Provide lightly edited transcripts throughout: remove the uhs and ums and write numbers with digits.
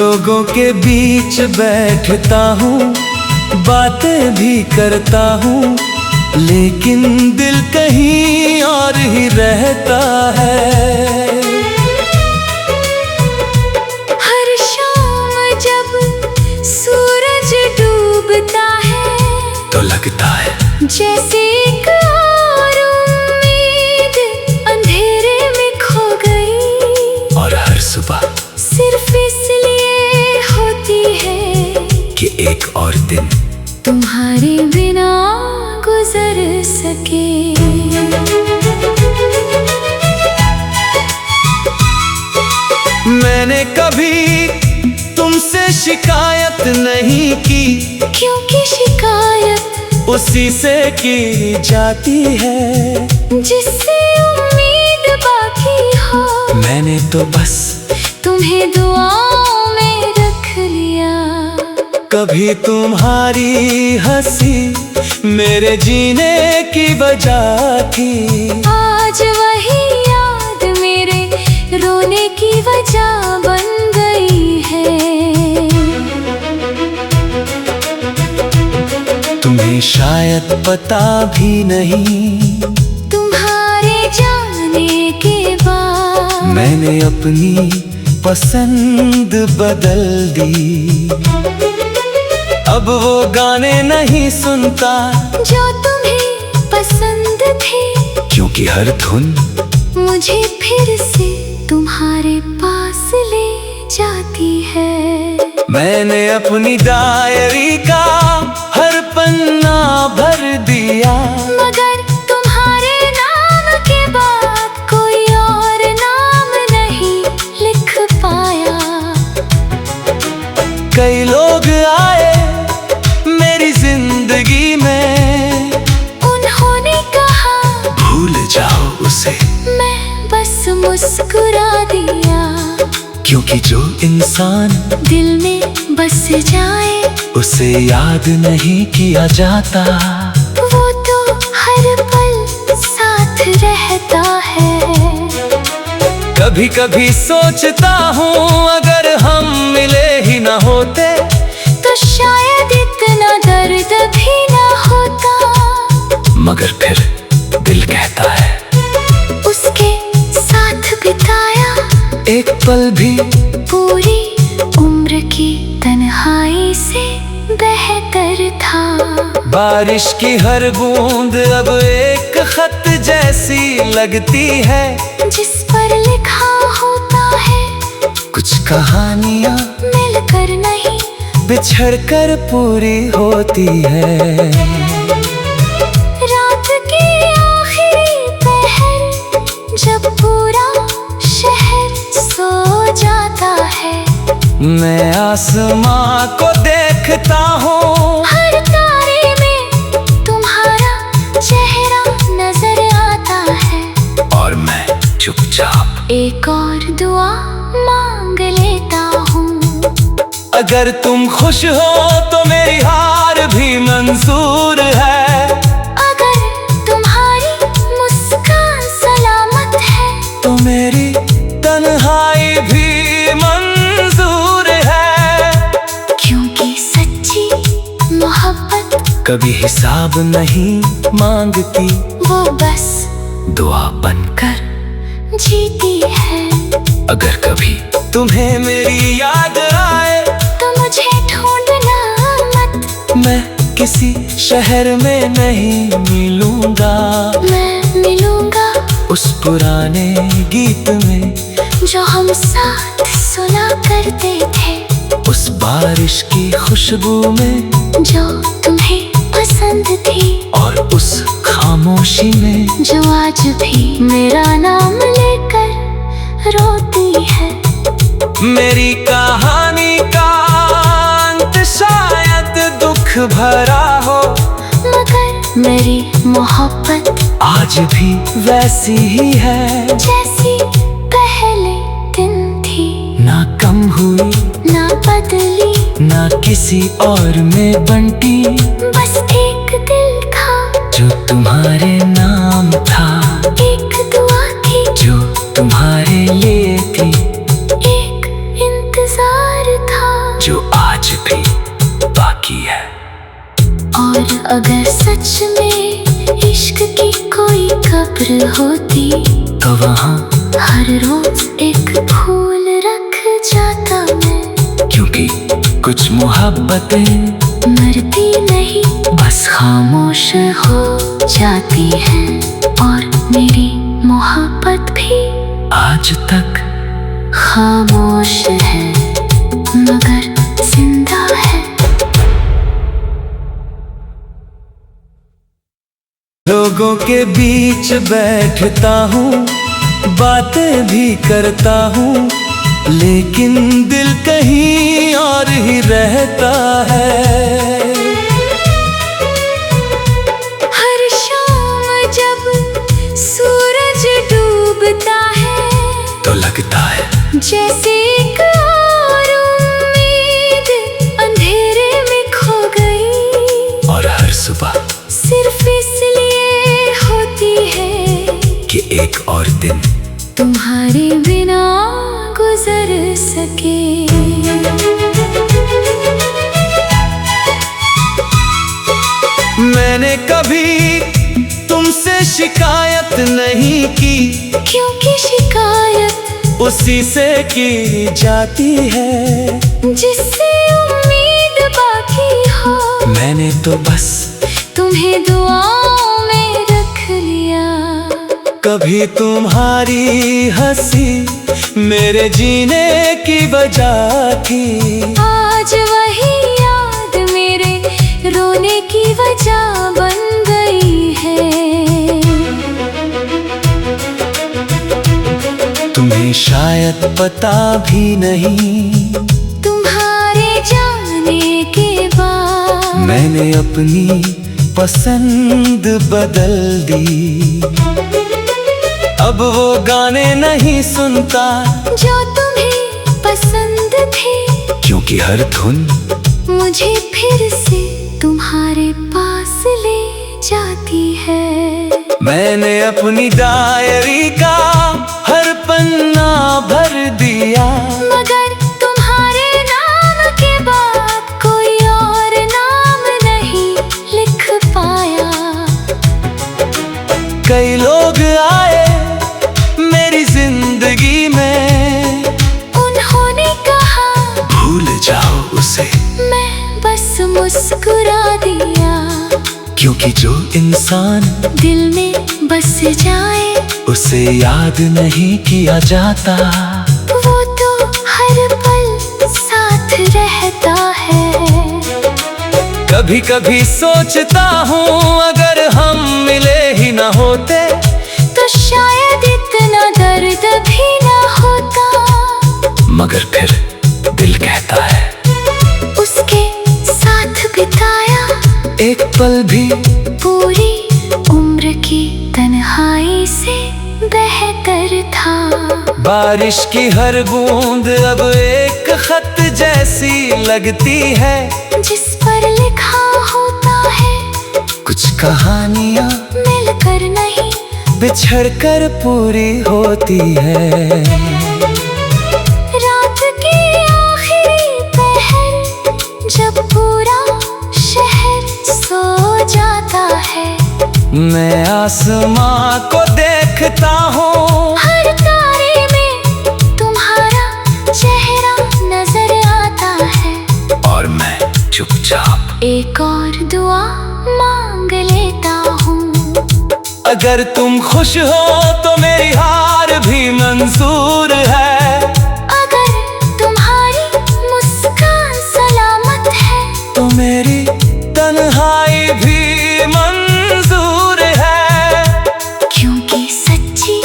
लोगों के बीच बैठता हूँ, बातें भी करता हूँ, लेकिन दिल कहीं और ही रहता है। हर शाम जब सूरज डूबता है तो लगता है जैसे एक और उम्मीद अंधेरे में खो गई। और हर सुबह सिर्फ इसलिए होती है कि एक और दिन तुम्हारे बिना गुजर सके। मैंने कभी तुमसे शिकायत नहीं की, क्योंकि शिकायत उसी से की जाती है जिससे उम्मीद बाकी हो। मैंने तो बस तुम्हें दुआओं में रख लिया। कभी तुम्हारी हंसी मेरे जीने की वजह थी, आज वही याद मेरे रोने की वजह बन गई है। तुम्हें शायद पता भी नहीं, तुम्हारे जाने के बाद मैंने अपनी पसंद बदल दी। अब वो गाने नहीं सुनता जो तुम्हें पसंद थे, क्योंकि हर धुन मुझे फिर से तुम्हारे पास ले जाती है। मैंने अपनी डायरी का हर पन्ना भर दिया, मगर तुम्हारे नाम के बाद कोई और नाम नहीं लिख पाया। कई लोग आए मेरी जिंदगी में, उन्होंने कहा भूल जाओ उसे, मैं बस मुस्कुरा दिया। क्योंकि जो इंसान दिल में बस जाए उसे याद नहीं किया जाता, वो तो हर पल साथ रहता है। कभी कभी सोचता हूँ अगर हम मिले ही ना होते तो शायद इतना दर्द भी ना होता। मगर फिर दिल कहता है उसके साथ बिताया एक पल भी पूरी उम्र की तन्हाई से बेहतर था। बारिश की हर बूंद अब एक खत जैसी लगती है, जिस पर लिखा होता है कुछ कहानियाँ मिलकर नहीं बिछड़कर पूरी होती है। रात की आखिरी पहर जब पूरा शहर सो जाता है, मैं आसमां को देखता हूँ, हर तारे में तुम्हारा चेहरा नजर आता है। और मैं चुपचाप एक और दुआ मांग लेता हूँ। अगर तुम खुश हो तो मेरी हार भी मंजूर है, अगर तुम्हारी मुस्कान सलामत है तो मेरी तन्हाई भी मंजूर है। क्योंकि सच्ची मोहब्बत कभी हिसाब नहीं मांगती, वो बस दुआ बनकर जीती है। अगर कभी तुम्हें मेरी याद आए तो मुझे ढूंढना मत, मैं किसी शहर में नहीं मिलूंगा, मैं मिलूंगा उस पुराने गीत में जो हम साथ सुना करते थे, उस बारिश की खुशबू में जो तुम्हें पसंद थी, और उस खामोशी में जो आज भी मेरा नाम लेकर रोती है। मेरी कहानी का अंत शायद दुख भरा हो, मगर मेरी मोहब्बत आज भी वैसी ही है जैसी पहले दिन थी। ना कम हुई ना बदली ना किसी और में बंटी, बस एक दिल था जो तुम्हारे नाम था, एक दुआ थी जो तुम्हारे लिए थी। एक इंतजार था। अगर सच में इश्क की कोई कब्र होती तो वहाँ हर रोज एक फूल रख जाता मैं। क्योंकि कुछ मोहब्बतें मरती नहीं बस खामोश हो जाती हैं, और मेरी मोहब्बत भी आज तक खामोश है मगर जिंदा है। लोगों के बीच बैठता हूँ, बातें भी करता हूँ, लेकिन दिल कहीं और ही रहता है। हर शाम जब सूरज डूबता है तो लगता है जैसे एक और उम्मीद अंधेरे में खो गई, और हर सुबह सिर्फ इसलिए होती है कि एक और दिन तुम्हारे बिना गुजर सके। मैंने कभी तुमसे शिकायत नहीं की, क्योंकि शिकायत उसी से की जाती है जिससे उम्मीद बाकी हो। मैंने तो बस तुम्हें दुआओं में रख लिया। कभी तुम्हारी हंसी मेरे जीने की वजह थी, आज वही याद मेरे रोने की वजह बन गई है। तुम्हें शायद पता भी नहीं, तुम्हारे जाने के बाद मैंने अपनी पसंद बदल दी। अब वो गाने नहीं सुनता जो तुम्हें पसंद थे, क्योंकि हर धुन मुझे फिर से तुम्हारे पास ले जाती है। मैंने अपनी डायरी का हर पन्ना भर दिया, मगर तुम्हारे नाम के बाद कोई और नाम नहीं लिख पाया। कई लोग आए मेरी जिंदगी में, उन्होंने कहा भूल जाओ उसे, मैं बस मुस्कुरा दिया। क्योंकि जो इंसान दिल में बस जाए उसे याद नहीं किया जाता, वो तो हर पल साथ रहता है। कभी कभी सोचता हूँ अगर हम मिले ही ना होते तो शायद इतना दर्द भी ना होता। मगर फिर दिल कहता है उसके साथ बिताया एक पल भी पूरी उम्र की तन्हाई से बेहतर था। बारिश की हर बूंद अब एक खत जैसी लगती है, जिस पर लिखा होता है कुछ कहानियाँ मिलकर नहीं बिछड़ कर पूरी होती है। रात की आखिरी पहर जब पूरा शहर सो जाता है, मैं आसमां को देखता हूँ, हर तारे में तुम्हारा चेहरा नजर आता है, और मैं चुपचाप एक और दुआ मांग लेता हूँ। अगर तुम खुश हो तो मेरी हार भी मंजूर है, अगर तुम्हारी मुस्कान सलामत है तो मेरी तन्हाई भी मंजूर है। क्योंकि सच्ची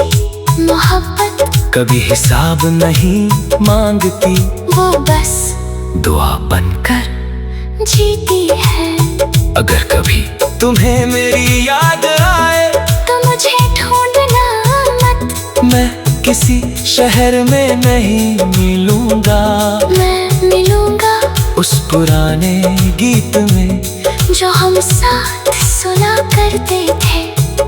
मोहब्बत कभी हिसाब नहीं मांगती, वो बस दुआ बनकर जीती है। अगर कभी तुम्हें मेरी याद आए तो मुझे ढूंढना मत, मैं किसी शहर में नहीं मिलूंगा, मैं मिलूंगा उस पुराने गीत में जो हम साथ सुना करते थे,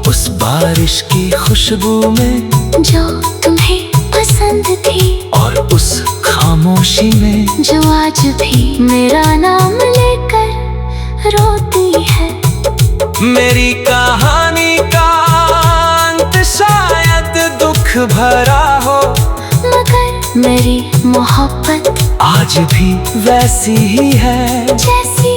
उस बारिश की खुशबू में जो तुम्हें पसंद थी, और उस खामोशी में जो आज भी मेरा नाम लेकर रोती है। मेरी कहानी का अंत शायद दुख भरा हो, मगर मेरी मोहब्बत आज भी वैसी ही है जैसी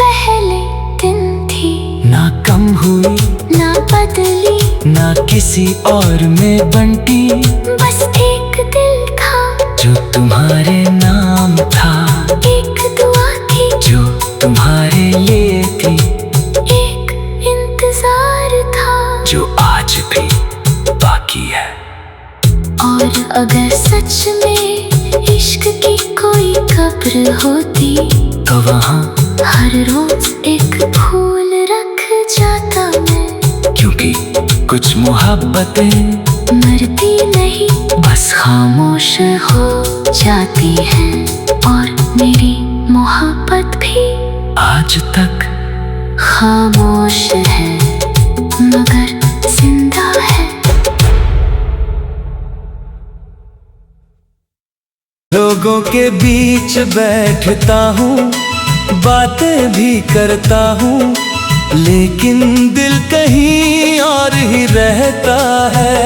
पहले दिन थी। ना कम हुई ना बदली ना किसी और में बंटी, बस एक दिल था जो तुम्हारे नाम था, एक दुआ थी जो तुम्हारे लिए थी, एक इंतजार था जो आज भी बाकी है। और अगर सच में इश्क की कोई कब्र होती तो वहाँ हर रोज एक फूल रख जाता मैं, क्योंकि कुछ मोहब्बतें मरती नहीं बस खामोश हो जाती हैं, और मेरी मोहब्बत भी आज तक खामोश है मगर जिंदा है। लोगों के बीच बैठता हूँ, बातें भी करता हूँ, लेकिन दिल कहीं और ही रहता है।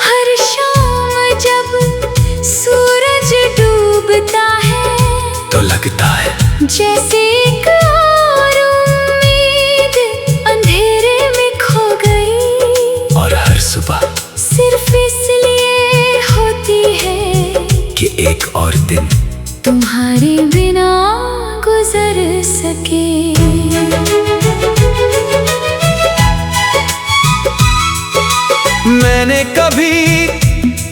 हर शाम जब सूरज डूबता है तो लगता है जैसे एक और उम्मीद अंधेरे में खो गई, और हर सुबह सिर्फ इसलिए होती है कि एक और दिन तुम्हारे बिना गुजर सके। मैंने कभी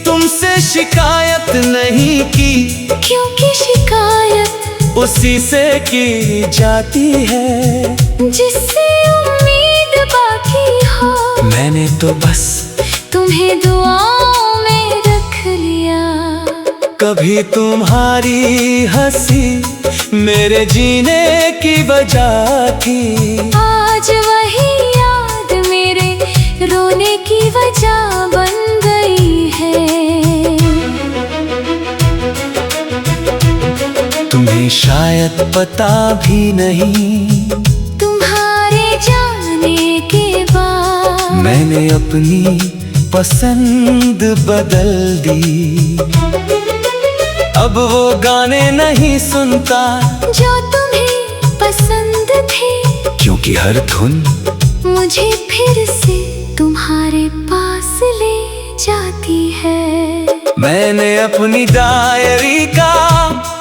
तुमसे शिकायत नहीं की, क्योंकि शिकायत उसी से की जाती है जिससे उम्मीद बाकी हो। मैंने तो बस तुम्हें दुआओं में रख लिया, कभी तुम्हारी हंसी मेरे जीने की वजह थी, आज वही याद मेरे रोने की वजह बन गई है। तुम्हें शायद पता भी नहीं, तुम्हारे जाने के बाद मैंने अपनी पसंद बदल दी। अब वो गाने नहीं सुनता जो तुम्हें पसंद थे, क्योंकि हर धुन मुझे फिर से तुम्हारे पास ले जाती है। मैंने अपनी डायरी का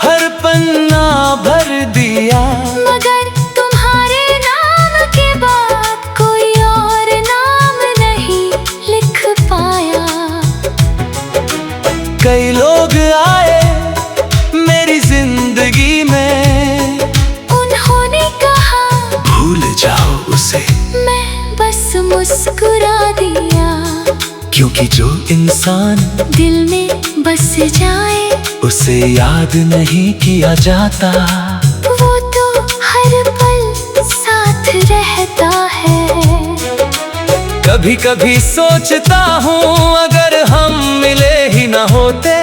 हर पन्ना भर दिया, मगर तुम्हारे नाम के बाद कोई और नाम नहीं लिख पाया। कई लोग आए मेरी जिंदगी में, उन्होंने कहा भूल जाओ उसे, मैं बस मुस्कुरा दिया, क्योंकि जो इंसान दिल में बस जाए उसे याद नहीं किया जाता। वो तो हर पल साथ रहता है। कभी कभी सोचता हूँ अगर हम मिले ही ना होते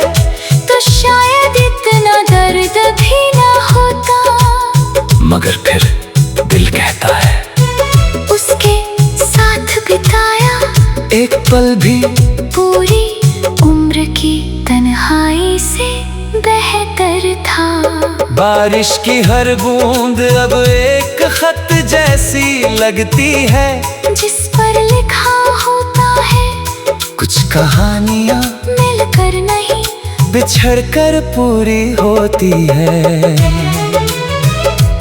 तो शायद इतना दर्द भी ना होता, मगर फिर दिल कहता है उसके साथ बिताया एक पल भी पूरी उम्र की तन्हाई से बेहतर था। बारिश की हर बूंद अब एक खत जैसी लगती है, जिस पर लिखा होता है कुछ कहानियाँ मिलकर नहीं बिछड़ कर पूरी होती है।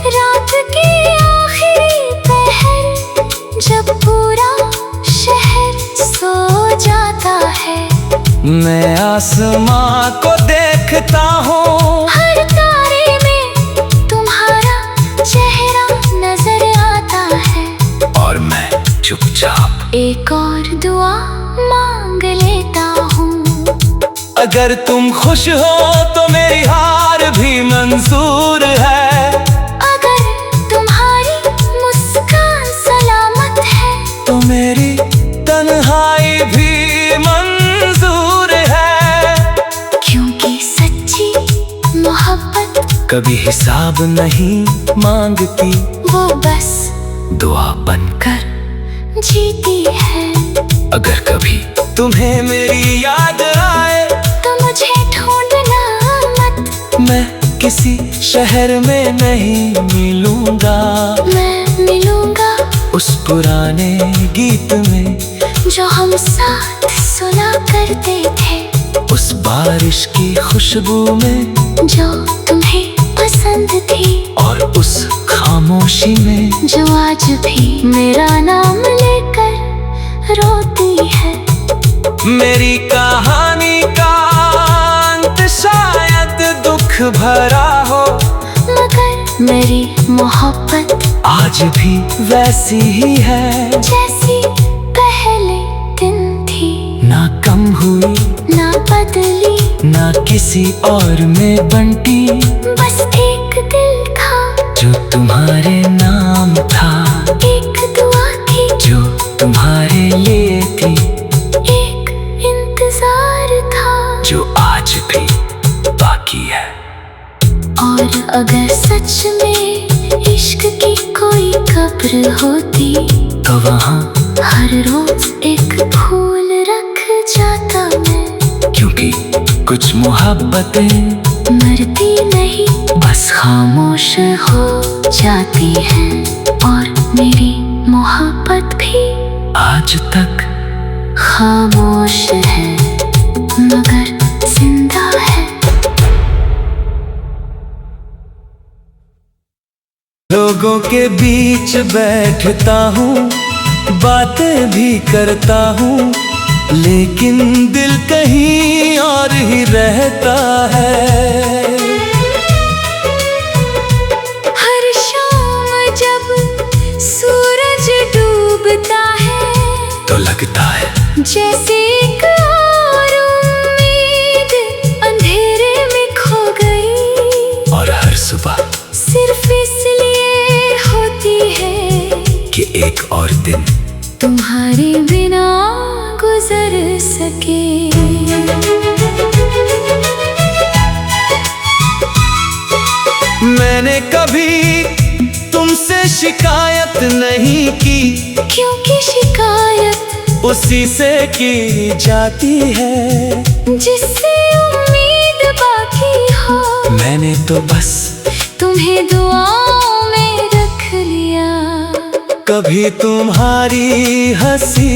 रात की आखिरी पहर जब पूरा शहर सो जाता है, मैं आसमां को देखता हूँ, हर तारे में तुम्हारा चेहरा नजर आता है, और मैं चुपचाप एक और दुआ मांग लेता हूँ। अगर तुम खुश हो तो मेरी हार भी मंजूर है, अगर तुम्हारी मुस्कान सलामत है तो मेरी तन्हाई भी मंजूर है, क्योंकि सच्ची मोहब्बत कभी हिसाब नहीं मांगती, वो बस दुआ बनकर जीती है। अगर कभी तुम्हें मेरी याद आए तो मुझे ढूंढना मत, मैं किसी शहर में नहीं मिलूंगा। मैं मिलूंगा उस पुराने गीत में जो हम साथ सुना करते थे, उस बारिश की खुशबू में जो तुम्हें पसंद थी, और उस खामोशी में जो आज भी मेरा नाम लेकर रोती है। मेरी कहानी का अंत शायद दुख भरा हो, मगर मेरी मोहब्बत आज भी वैसी ही है जैसी पहले दिन थी। ना कम हुई ना बदली, ना किसी और में बंटी, बस एक दिल था जो तुम्हारे नाम था, एक दुआ थी जो तुम्हारे लिए थी, एक इंतजार था जो आज भी बाकी है। और अगर सच में इश्क की कोई कब्र होती, तो वहाँ हर रोज एक फूल रख जाता मैं, क्योंकि कुछ मोहब्बतें मरती नहीं, बस खामोश हो जाती है। और मेरी मोहब्बत भी आज तक खामोश है, मगर जिंदा है। लोगों के बीच बैठता हूँ, बातें भी करता हूँ, लेकिन दिल कहीं और ही रहता है। हर शाम जब सूरज डूबता है, तो लगता है जैसे एक और उम्मीद अंधेरे में खो गई, और हर सुबह सिर्फ इसलिए होती है कि एक और दिन तुम्हारे बिना गुजर सके। मैंने कभी तुमसे शिकायत नहीं की, क्योंकि शिकायत उसी से की जाती है जिससे उम्मीद बाकी हो। मैंने तो बस तुम्हें दुआओं में रख लिया, कभी तुम्हारी हंसी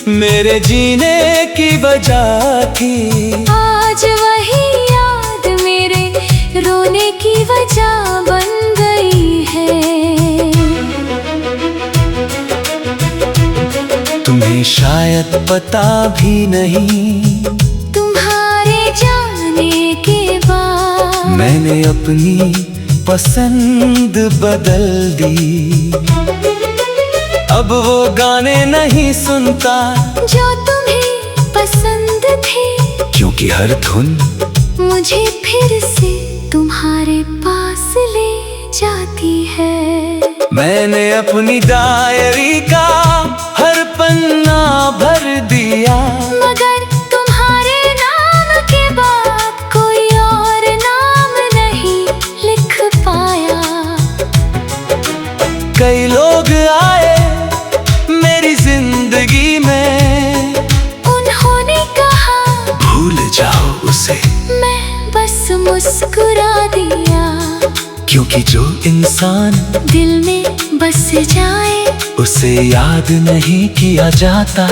मेरे जीने की वजह थी, आज वही याद मेरे रोने की वजह बन गई है। तुम्हें शायद पता भी नहीं, तुम्हारे जाने के बाद मैंने अपनी पसंद बदल दी। अब वो गाने नहीं सुनता जो तुम्हें पसंद थे, क्योंकि हर धुन मुझे फिर से तुम्हारे पास ले जाती है। मैंने अपनी डायरी का हर पन्ना भर दिया, मगर तुम्हारे नाम के बाद कोई और नाम नहीं लिख पाया। कई लोग आए मेरी जिंदगी में, उन्होंने कहा भूल जाओ उसे, मैं बस मुस्कुरा दिया। क्योंकि जो इंसान दिल में बस जाए, उसे याद नहीं किया जाता,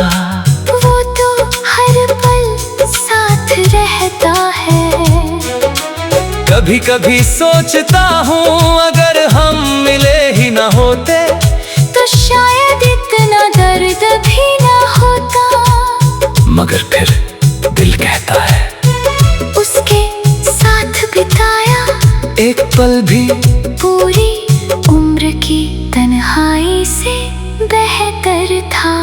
वो तो हर पल साथ रहता है। कभी कभी सोचता हूँ अगर हम मिले ही ना होते, तो शायद इतना दर्द भी ना होता। मगर फिर दिल कहता है उसके साथ बिताया एक पल भी पूरी उम्र की तन्हाई से बेहतर था।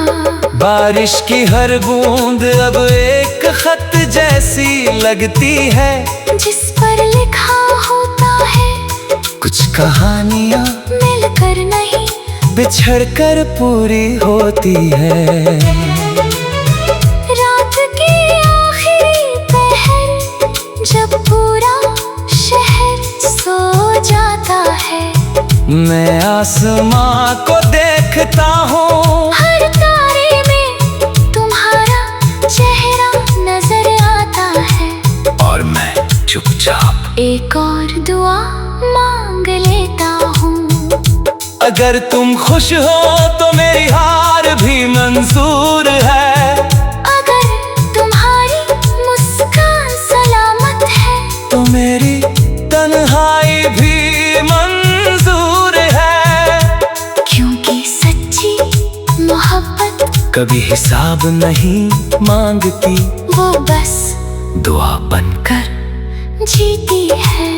बारिश की हर बूंद अब एक खत जैसी लगती है, जिस पर लिखा होता है कुछ कहानियाँ मिलकर नहीं बिछड़ कर पूरी होती है। रात की आखिरी पहर जब पूरा शहर सो मैं आसमां को देखता हूँ, हर तारे में तुम्हारा चेहरा नजर आता है। और मैं चुपचाप एक और दुआ मांग लेता हूँ। अगर तुम खुश हो तो मेरी हार भी मंजूर है। अगर तुम्हारी मुस्कान सलामत है तो मेरी तन्हाई भी मंजूर है। क्योंकि सच्ची मोहब्बत कभी हिसाब नहीं मांगती, वो बस दुआ बनकर जीती है।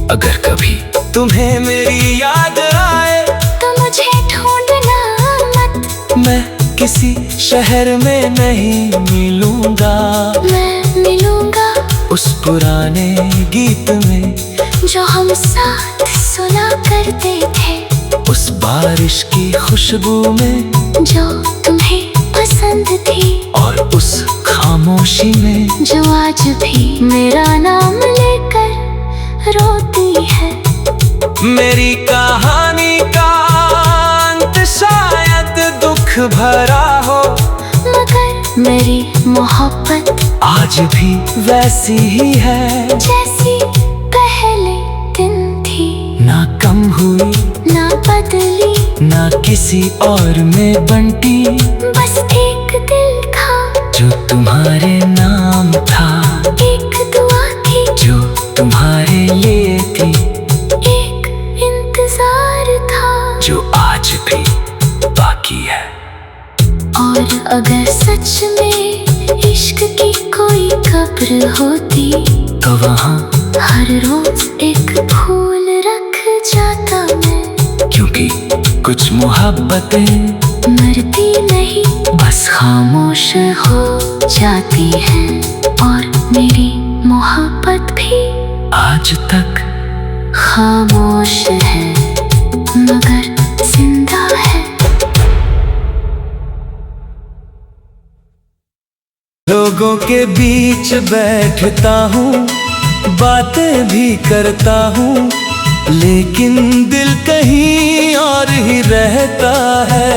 अगर कभी तुम्हें मेरी याद आए तो मुझे ढूंढना मत, मैं किसी शहर में नहीं मिलूंगा। मैं मिलूंगा उस पुराने गीत में जो हम साथ सुना करते थे, उस बारिश की खुशबू में जो तुम्हें पसंद थी, और उस खामोशी में जो आज भी मेरा नाम लेकर रोती है। मेरी कहानी का अंत शायद दुख भरा हो, मगर मेरी मोहब्बत आज भी वैसी ही है जैसी पहले दिन थी। ना कम हुई ना बदली, ना किसी और में बंटी, बस एक दिल था जो तुम्हारे नाम था, एक दुआ थी जो तुम्हारे लिए थी, एक इंतजार था जो आज भी बाकी है। और अगर सच में इश्क की कोई कब्र होती तो वहाँ हर रोज एक फूल रख जाता मैं। क्योंकि कुछ मोहब्बतें मरती नहीं, बस खामोश हो जाती हैं। और मेरी मोहब्बत भी आज तक खामोश है मगर जिंदा है। लोगों के बीच बैठता हूँ, बातें भी करता हूँ, लेकिन दिल कहीं और ही रहता है।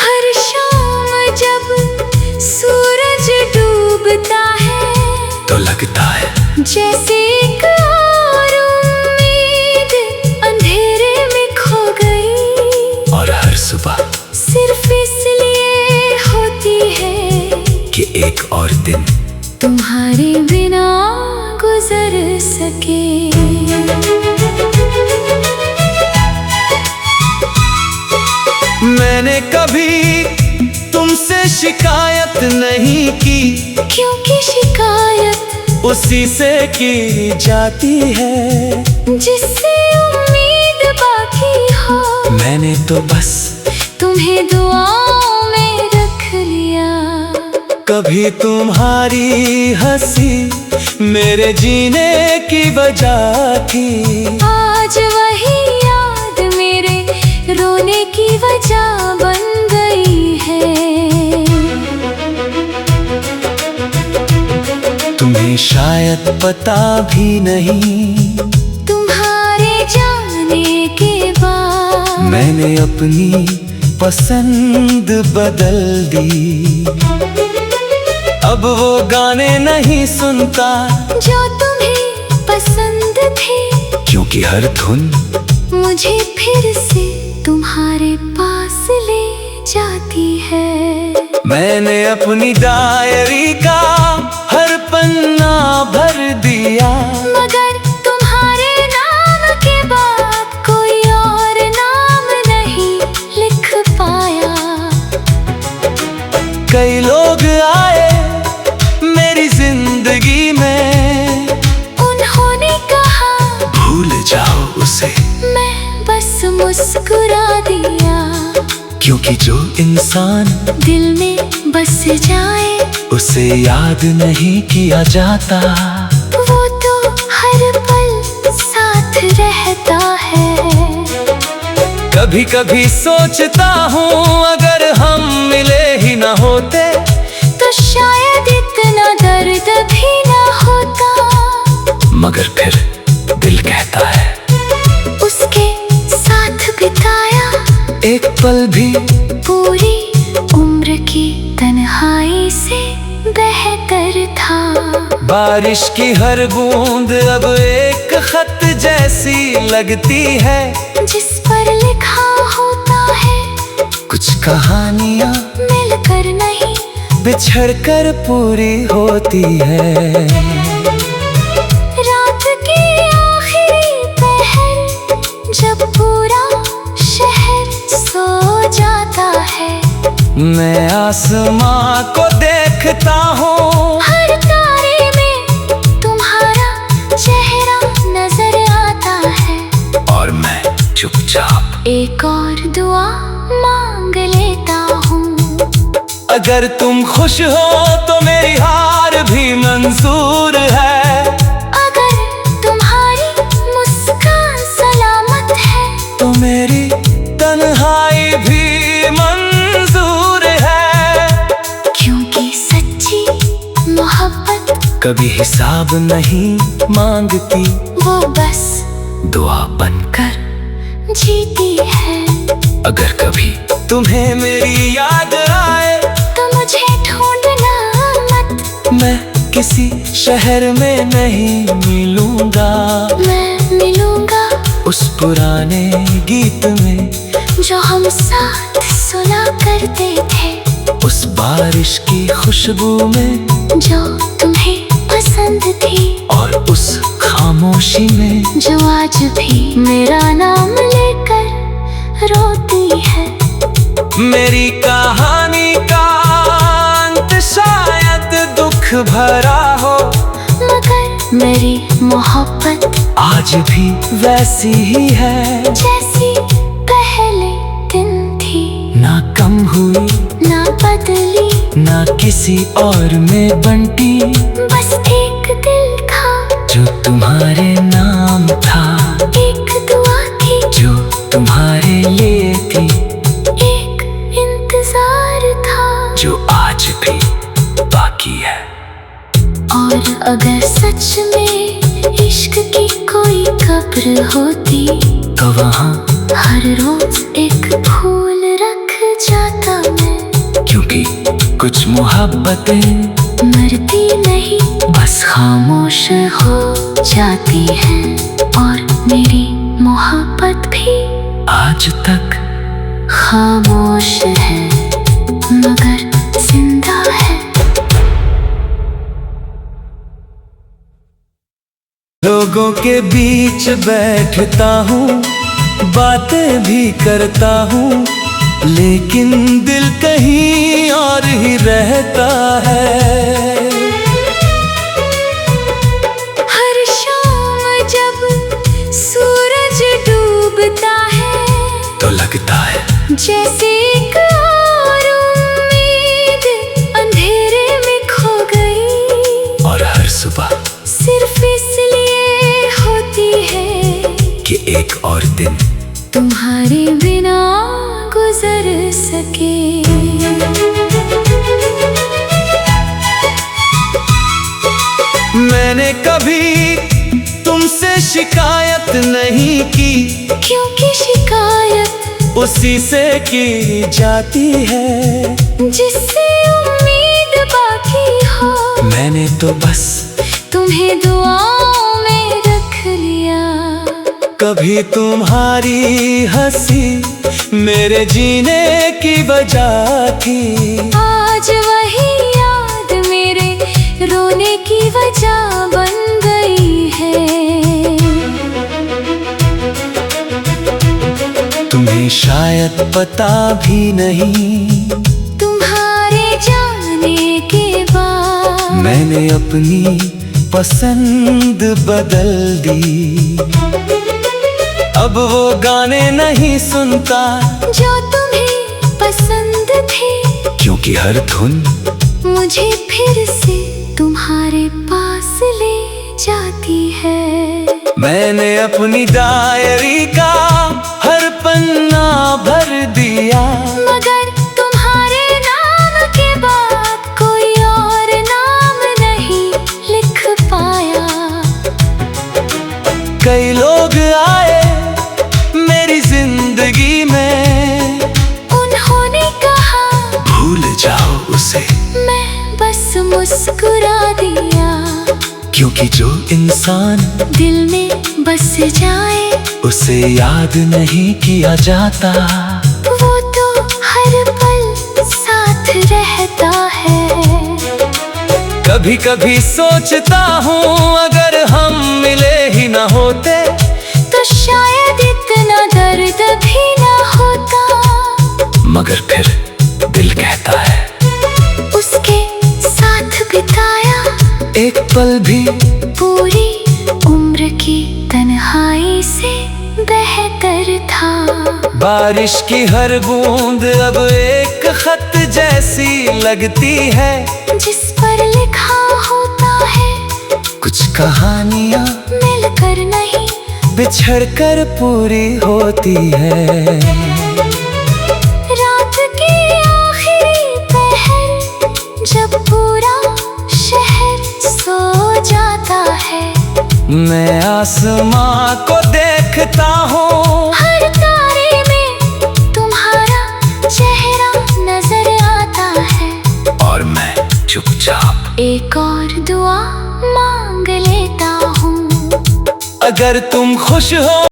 हर शाम जब सूरज डूबता है तो लगता है जैसे एक और उम्मीद अंधेरे में खो गई, और हर सुबह सिर्फ इसलिए होती है कि एक और दिन तुम्हारे बिना गुजर सके। मैंने कभी तुमसे शिकायत नहीं की, क्योंकि शिकायत उसी से की जाती है जिससे उम्मीद बाकी हो। मैंने तो बस तुम्हें दुआओं में रख लिया। कभी तुम्हारी हंसी मेरे जीने की वजह थी, आज वही याद मेरे रोने की वजह बन गई है। तुम्हें शायद पता भी नहीं, तुम्हारे जाने के बाद मैंने अपनी पसंद बदल दी। अब वो गाने नहीं सुनता जो तुम्हें पसंद थे, क्योंकि हर धुन मुझे फिर से तुम्हारे पास ले जाती है। मैंने अपनी डायरी का हर पन्ना भर दिया, मगर तुम्हारे नाम के बाद कोई और नाम नहीं लिख पाया। कई लोग आए मेरी जिंदगी में, उन्होंने कहा भूल जाओ उसे, मैं बस मुस्कुरा दिया। क्योंकि जो इंसान दिल में बस जाए उसे याद नहीं किया जाता, वो तो हर पल साथ रहता है। कभी कभी सोचता हूँ अगर हम मिले ही ना होते तो शायद इतना दर्द भी ना होता। मगर फिर दिल कहता एक पल भी पूरी उम्र की तन्हाई से बेहतर था। बारिश की हर बूंद अब एक खत जैसी लगती है, जिस पर लिखा होता है कुछ कहानियाँ मिलकर नहीं बिछड़कर पूरी होती है। रात की आखिरी पहर जब पूरा शहर सो जाता है, मैं आसमां को देखता हूँ, हर तारे में तुम्हारा चेहरा नजर आता है, और मैं चुपचाप एक और दुआ मांग लेता हूँ। अगर तुम खुश हो तो मेरी हार भी मंजूर है, अगर तुम्हारी मुस्कान सलामत है तो मेरी तन्हाई भी मंजूर है। क्योंकि सच्ची मोहब्बत कभी हिसाब नहीं मांगती, वो बस दुआ बनकर जीती है। अगर कभी तुम्हें मेरी याद आए तो मुझे ढूंढना मत, मैं किसी शहर में नहीं मिलूंगा, मैं मिलूंगा उस पुराने गीत में जो हम साथ सुना करते थे, उस बारिश की खुशबू में जो तुम्हें पसंद थी, और उस खामोशी में जो आज भी मेरा नाम लेकर रोती है। मेरी कहानी का अंत शायद दुख भरा हो, मगर मेरी मोहब्बत आज भी वैसी ही है जैसी पहले दिन थी, ना कम हुई ना बदली, ना किसी और में बंटी, बस एक दिल था जो तुम्हारे नाम था, एक दुआ थी जो तुम्हारे लिए थी, एक इंतजार था जो आज भी बाकी है। और अगर सच में इश्क की कोई कब्र होती तो वहाँ हर रोज एक फूल रख जाता मैं, क्योंकि कुछ मोहब्बतें मरती नहीं बस खामोश हो जाती हैं, और मेरी मोहब्बत भी आज तक खामोश है मगर जिंदा है। लोगों के बीच बैठता हूँ, बातें भी करता हूँ, लेकिन दिल कहीं और ही रहता है। हर शाम जब सूरज डूबता है तो लगता है जैसे एक और उम्मीद अंधेरे में खो गई, और हर सुबह सिर्फ इसलिए होती है कि एक और दिन तुम्हारे बिना गुजर सके। मैंने कभी तुमसे शिकायत नहीं की, क्योंकि शिकायत उसी से की जाती है जिससे उम्मीद बाकी हो। मैंने तो बस तुम्हें दुआओं में रख लिया, कभी तुम्हारी हंसी मेरे जीने की वजह थी, आज वही याद मेरे रोने की वजह बन गई है। तुम्हें शायद पता भी नहीं, तुम्हारे जाने के बाद मैंने अपनी पसंद बदल दी, अब वो गाने नहीं सुनता जो तुम्हें पसंद थे, क्योंकि हर धुन मुझे फिर से तुम्हारे पास ले जाती है। मैंने अपनी डायरी का हर पन्ना भर दिया, मगर तुम्हारे नाम के बाद कोई और नाम नहीं लिख पाया। कई लोग आए मेरी जिंदगी में, क्योंकि जो इंसान दिल में बस जाए उसे याद नहीं किया जाता। वो तो हर पल साथ रहता है। कभी कभी सोचता हूँ अगर हम मिले ही ना होते तो शायद इतना दर्द भी ना होता। मगर फिर दिल कहता है उसके साथ बिताया एक पल भी पूरी उम्र की तन्हाई से बेहतर था। बारिश की हर बूंद अब एक खत जैसी लगती है जिस पर लिखा होता है कुछ कहानियाँ मिलकर नहीं बिछड़कर पूरी होती है। रात की आखिरी पहर जब पूरा शहर सो जाता है मैं आसमां को देखता हूँ हर तारे में तुम्हारा चेहरा नजर आता है और मैं चुपचाप एक और दुआ मांग लेता हूँ। अगर तुम खुश हो